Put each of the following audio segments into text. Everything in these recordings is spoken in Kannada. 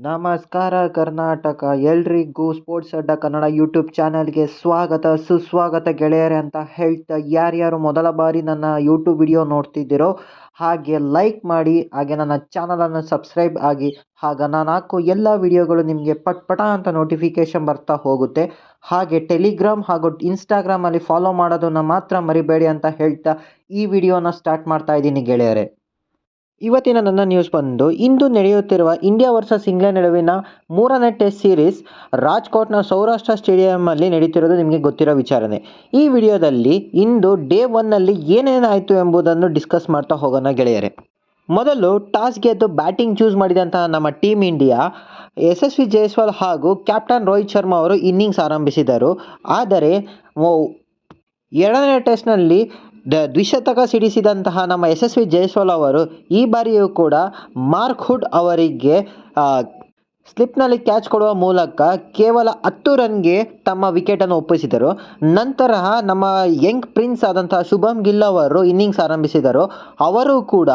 ನಮಸ್ಕಾರ ಕರ್ನಾಟಕ, ಎಲ್ರಿಗೂ ಸ್ಪೋರ್ಟ್ಸ್ ಅಡ್ಡ ಕನ್ನಡ ಯೂಟ್ಯೂಬ್ ಚಾನಲ್ಗೆ ಸ್ವಾಗತ ಸುಸ್ವಾಗತ ಗೆಳೆಯರೆ ಅಂತ ಹೇಳ್ತಾ, ಯಾರ್ಯಾರು ಮೊದಲ ಬಾರಿ ನನ್ನ ಯೂಟ್ಯೂಬ್ ವಿಡಿಯೋ ನೋಡ್ತಿದ್ದೀರೋ ಹಾಗೆ ಲೈಕ್ ಮಾಡಿ, ಹಾಗೆ ನನ್ನ ಚಾನಲನ್ನು ಸಬ್ಸ್ಕ್ರೈಬ್ ಆಗಿ. ಆಗ ನಾನು ಹಾಕೋ ಎಲ್ಲ ವಿಡಿಯೋಗಳು ನಿಮಗೆ ಪಟ್ ಅಂತ ನೋಟಿಫಿಕೇಶನ್ ಬರ್ತಾ ಹೋಗುತ್ತೆ. ಹಾಗೆ ಟೆಲಿಗ್ರಾಮ್ ಹಾಗೂ ಇನ್ಸ್ಟಾಗ್ರಾಮಲ್ಲಿ ಫಾಲೋ ಮಾಡೋದನ್ನು ಮಾತ್ರ ಮರಿಬೇಡಿ ಅಂತ ಹೇಳ್ತಾ ಈ ವಿಡಿಯೋನ ಸ್ಟಾರ್ಟ್ ಮಾಡ್ತಾ ಇದ್ದೀನಿ ಗೆಳೆಯರೆ. ಇವತ್ತಿನ ನನ್ನ ನ್ಯೂಸ್ ಬಂದು, ಇಂದು ನಡೆಯುತ್ತಿರುವ ಇಂಡಿಯಾ ವರ್ಸಸ್ ಇಂಗ್ಲೆಂಡ್ ನಡುವಿನ 3ನೇ ಟೆಸ್ಟ್ ಸೀರೀಸ್ ರಾಜ್ಕೋಟ್ನ ಸೌರಾಷ್ಟ್ರ ಸ್ಟೇಡಿಯಂನಲ್ಲಿ ನಡೀತಿರೋದು ನಿಮಗೆ ಗೊತ್ತಿರೋ ವಿಚಾರನೆ. ಈ ವಿಡಿಯೋದಲ್ಲಿ ಇಂದು ಡೇ 1ನಲ್ಲಿ ಏನೇನಾಯಿತು ಎಂಬುದನ್ನು ಡಿಸ್ಕಸ್ ಮಾಡ್ತಾ ಹೋಗೋಣ ಗೆಳೆಯರೆ. ಮೊದಲು ಟಾಸ್ ಗೆದ್ದು ಬ್ಯಾಟಿಂಗ್ ಚೂಸ್ ಮಾಡಿದಂತಹ ನಮ್ಮ ಟೀಮ್ ಇಂಡಿಯಾ ಯಶಸ್ವಿ ಜೈಸ್ವಾಲ್ ಹಾಗೂ ಕ್ಯಾಪ್ಟನ್ ರೋಹಿತ್ ಶರ್ಮಾ ಅವರು ಇನ್ನಿಂಗ್ಸ್ ಆರಂಭಿಸಿದರು. ಆದರೆ ಎರಡನೇ ಟೆಸ್ಟ್ನಲ್ಲಿ ದ್ವಿಶತಕ ಸಿಡಿಸಿದಂತಹ ನಮ್ಮ ಯಶಸ್ವಿ ಜೈಸ್ವಾಲ್ ಅವರು ಈ ಬಾರಿಯೂ ಕೂಡ ಮಾರ್ಕ್ ವುಡ್ ಅವರಿಗೆ ಸ್ಲಿಪ್ನಲ್ಲಿ ಕ್ಯಾಚ್ ಕೊಡುವ ಮೂಲಕ ಕೇವಲ 10 ರನ್ಗೆ ತಮ್ಮ ವಿಕೆಟನ್ನು ಒಪ್ಪಿಸಿದರು. ನಂತರ ನಮ್ಮ ಯಂಗ್ ಪ್ರಿನ್ಸ್ ಆದಂತಹ ಶುಭಮ್ ಗಿಲ್ ಅವರು ಇನ್ನಿಂಗ್ಸ್ ಆರಂಭಿಸಿದರು. ಅವರು ಕೂಡ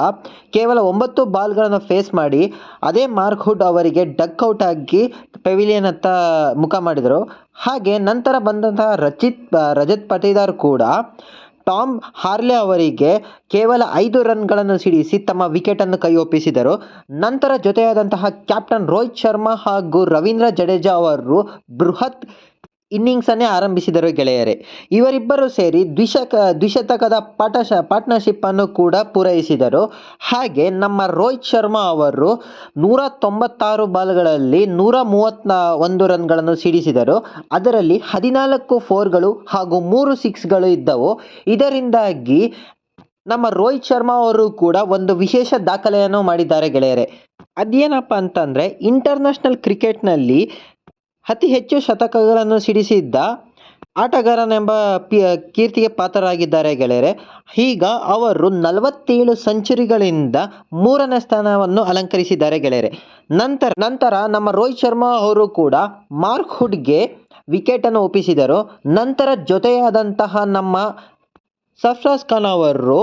ಕೇವಲ 9 ಬಾಲ್ಗಳನ್ನು ಫೇಸ್ ಮಾಡಿ ಅದೇ ಮಾರ್ಕ್ ವುಡ್ ಅವರಿಗೆ ಡಕ್ಔಟ್ ಆಗಿ ಪೆವಿಲಿಯನ್ ಹತ್ತ ಮುಖ ಮಾಡಿದರು. ಹಾಗೆ ನಂತರ ಬಂದಂತಹ ರಜತ್ ಪಟಿದಾರ್ ಕೂಡ ಟಾಮ್ ಹಾರ್ಲೆ ಅವರಿಗೆ ಕೇವಲ 5 ರನ್ಗಳನ್ನು ಸಿಡಿಸಿ ತಮ್ಮ ವಿಕೆಟನ್ನು ಕೈಯೊಪ್ಪಿಸಿದರು. ನಂತರ ಜೊತೆಯಾದಂತಹ ಕ್ಯಾಪ್ಟನ್ ರೋಹಿತ್ ಶರ್ಮಾ ಹಾಗೂ ರವೀಂದ್ರ ಜಡೇಜಾ ಅವರು ಬೃಹತ್ ಇನ್ನಿಂಗ್ಸನ್ನೇ ಆರಂಭಿಸಿದರು ಗೆಳೆಯರೆ. ಇವರಿಬ್ಬರು ಸೇರಿ ದ್ವಿಶತಕದ ಪಾರ್ಟ್ನರ್ಶಿಪ್ ಅನ್ನು ಕೂಡ ಪೂರೈಸಿದರು. ಹಾಗೆ ನಮ್ಮ ರೋಹಿತ್ ಶರ್ಮಾ ಅವರು 196 ಬಾಲ್ಗಳಲ್ಲಿ 131 ರನ್ಗಳನ್ನು ಸಿಡಿಸಿದರು. ಅದರಲ್ಲಿ 14 4ಗಳು ಹಾಗೂ 3 6ಗಳು ಇದ್ದವು. ಇದರಿಂದಾಗಿ ನಮ್ಮ ರೋಹಿತ್ ಶರ್ಮಾ ಅವರು ಕೂಡ ಒಂದು ವಿಶೇಷ ದಾಖಲೆಯನ್ನು ಮಾಡಿದ್ದಾರೆ ಗೆಳೆಯರೆ. ಅದೇನಪ್ಪ ಅಂತಂದರೆ, ಇಂಟರ್ನ್ಯಾಷನಲ್ ಕ್ರಿಕೆಟ್ನಲ್ಲಿ ಅತಿ ಹೆಚ್ಚು ಶತಕಗಳನ್ನು ಸಿಡಿಸಿದ್ದ ಆಟಗಾರನೆಂಬ ಕೀರ್ತಿಗೆ ಪಾತ್ರರಾಗಿದ್ದಾರೆ ಗೆಳೆಯರೆ. ಈಗ ಅವರು 47 ಸೆಂಚುರಿಗಳಿಂದ 3ನೇ ಸ್ಥಾನವನ್ನು ಅಲಂಕರಿಸಿದ್ದಾರೆ ಗೆಳೆಯರೆ. ನಂತರ ನಮ್ಮ ರೋಹಿತ್ ಶರ್ಮಾ ಅವರು ಕೂಡ ಮಾರ್ಕ್ ವುಡ್ಗೆ ವಿಕೆಟನ್ನು ಒಪ್ಪಿಸಿದರು. ನಂತರ ಜೊತೆಯಾದಂತಹ ನಮ್ಮ ಸರ್ಫರಾಜ್ ಖಾನ್ ಅವರು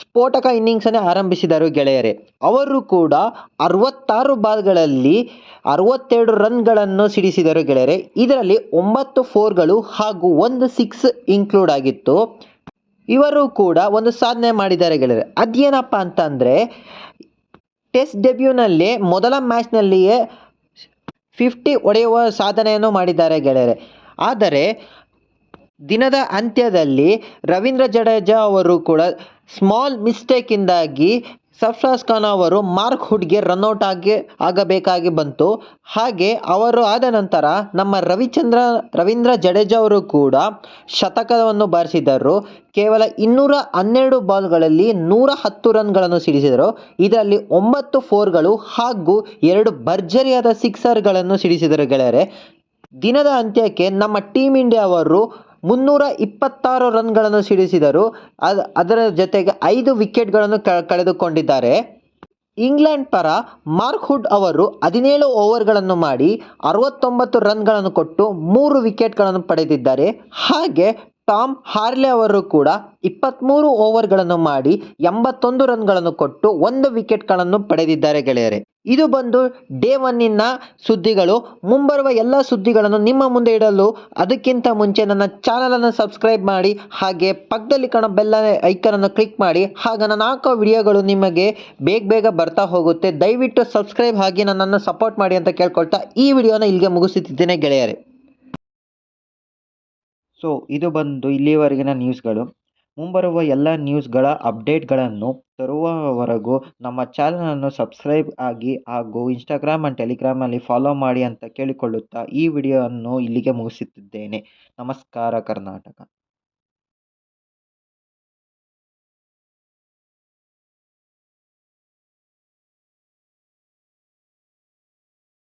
ಸ್ಫೋಟಕ ಇನ್ನಿಂಗ್ಸನ್ನೇ ಆರಂಭಿಸಿದರು ಗೆಳೆಯರೆ. ಅವರು ಕೂಡ 66 ಬಾಲ್ಗಳಲ್ಲಿ 62 ರನ್ಗಳನ್ನು ಸಿಡಿಸಿದರು ಗೆಳೆಯರೆ. ಇದರಲ್ಲಿ 9 4ಗಳು ಹಾಗೂ 1 6 ಇನ್ಕ್ಲೂಡ್ ಆಗಿತ್ತು. ಇವರು ಕೂಡ ಒಂದು ಸಾಧನೆ ಮಾಡಿದ್ದಾರೆ ಗೆಳೆಯರೆ. ಅದೇನಪ್ಪ ಅಂತಂದರೆ, ಟೆಸ್ಟ್ ಡೆಬ್ಯೂನಲ್ಲಿ ಮೊದಲ ಮ್ಯಾಚ್ನಲ್ಲಿಯೇ 50 ಹೊಡೆಯುವ ಸಾಧನೆಯನ್ನು ಮಾಡಿದ್ದಾರೆ ಗೆಳೆಯರೆ. ಆದರೆ ದಿನದ ಅಂತ್ಯದಲ್ಲಿ ರವೀಂದ್ರ ಜಡೇಜಾ ಅವರು ಕೂಡ ಸ್ಮಾಲ್ ಮಿಸ್ಟೇಕಿಂದಾಗಿ ಸರ್ಫರಾಜ್ ಖಾನ್ ಅವರು ಮಾರ್ಕ್ ವುಡ್ಗೆ ರನ್ಔಟ್ ಆಗಬೇಕಾಗಿ ಬಂತು. ಹಾಗೆ ಅವರು ಆದ ನಂತರ ನಮ್ಮ ರವೀಂದ್ರ ಜಡೇಜಾ ಅವರು ಕೂಡ ಶತಕವನ್ನು ಬಾರಿಸಿದರು. ಕೇವಲ 212 ಬಾಲ್ಗಳಲ್ಲಿ 110 ರನ್ಗಳನ್ನು ಸಿಡಿಸಿದರು. ಇದರಲ್ಲಿ 9 4ಗಳು ಹಾಗೂ 2 ಭರ್ಜರಿಯಾದ ಸಿಕ್ಸರ್ಗಳನ್ನು ಸಿಡಿಸಿದರು ಗೆಳೆಯರೆ. ದಿನದ ಅಂತ್ಯಕ್ಕೆ ನಮ್ಮ ಟೀಮ್ ಇಂಡಿಯಾ ಅವರು 326 ರನ್ಗಳನ್ನು ಸಿಡಿಸಿದರು. ಅದರ ಜೊತೆಗೆ 5 ವಿಕೆಟ್ಗಳನ್ನು ಕಳೆದುಕೊಂಡಿದ್ದಾರೆ. ಇಂಗ್ಲೆಂಡ್ ಪರ ಮಾರ್ಕ್ ವುಡ್ ಅವರು 17 ಓವರ್ಗಳನ್ನು ಮಾಡಿ 69 ರನ್ಗಳನ್ನು ಕೊಟ್ಟು 3 ವಿಕೆಟ್ಗಳನ್ನು ಪಡೆದಿದ್ದಾರೆ. ಹಾಗೆ ಟಾಮ್ ಹಾರ್ಲೆ ಅವರು ಕೂಡ 23 ಓವರ್ಗಳನ್ನು ಮಾಡಿ 81 ರನ್ಗಳನ್ನು ಕೊಟ್ಟು 1 ವಿಕೆಟ್ಗಳನ್ನು ಪಡೆದಿದ್ದಾರೆ ಗೆಳೆಯರೆ. ಇದು ಬಂದು ಡೇ 1ನ ಸುದ್ದಿಗಳು. ಮುಂಬರುವ ಎಲ್ಲ ಸುದ್ದಿಗಳನ್ನು ನಿಮ್ಮ ಮುಂದೆ ಇಡಲು ಅದಕ್ಕಿಂತ ಮುಂಚೆ ನನ್ನ ಚಾನಲನ್ನು ಸಬ್ಸ್ಕ್ರೈಬ್ ಮಾಡಿ, ಹಾಗೆ ಪಕ್ಕದಲ್ಲಿ ಕಾಣೋ ಬೆಲ್ ಐಕನನ್ನು ಕ್ಲಿಕ್ ಮಾಡಿ. ಆಗ ನಾನು ಹಾಕೋ ವಿಡಿಯೋಗಳು ನಿಮಗೆ ಬೇಗ ಬರ್ತಾ ಹೋಗುತ್ತೆ. ದಯವಿಟ್ಟು ಸಬ್ಸ್ಕ್ರೈಬ್ ಆಗಿ ನನ್ನನ್ನು ಸಪೋರ್ಟ್ ಮಾಡಿ ಅಂತ ಕೇಳ್ಕೊಳ್ತಾ ಈ ವಿಡಿಯೋನ ಇಲ್ಲಿಗೆ ಮುಗಿಸುತ್ತಿದ್ದೇನೆ ಗೆಳೆಯರೆ. ಸೊ ಇದು ಬಂದು ಇಲ್ಲಿವರೆಗಿನ ನ್ಯೂಸ್ಗಳು. ಮುಂಬರುವ ಎಲ್ಲ ನ್ಯೂಸ್ಗಳ ಅಪ್ಡೇಟ್ಗಳನ್ನು ತರುವವರೆಗೂ ನಮ್ಮ ಚಾನಲನ್ನು ಸಬ್ಸ್ಕ್ರೈಬ್ ಆಗಿ ಹಾಗೂ ಇನ್ಸ್ಟಾಗ್ರಾಮ್ ಆ್ಯಂಡ್ ಟೆಲಿಗ್ರಾಮಲ್ಲಿ ಫಾಲೋ ಮಾಡಿ ಅಂತ ಕೇಳಿಕೊಳ್ಳುತ್ತಾ ಈ ವಿಡಿಯೋವನ್ನು ಇಲ್ಲಿಗೆ ಮುಗಿಸುತ್ತಿದ್ದೇನೆ. ನಮಸ್ಕಾರ ಕರ್ನಾಟಕ.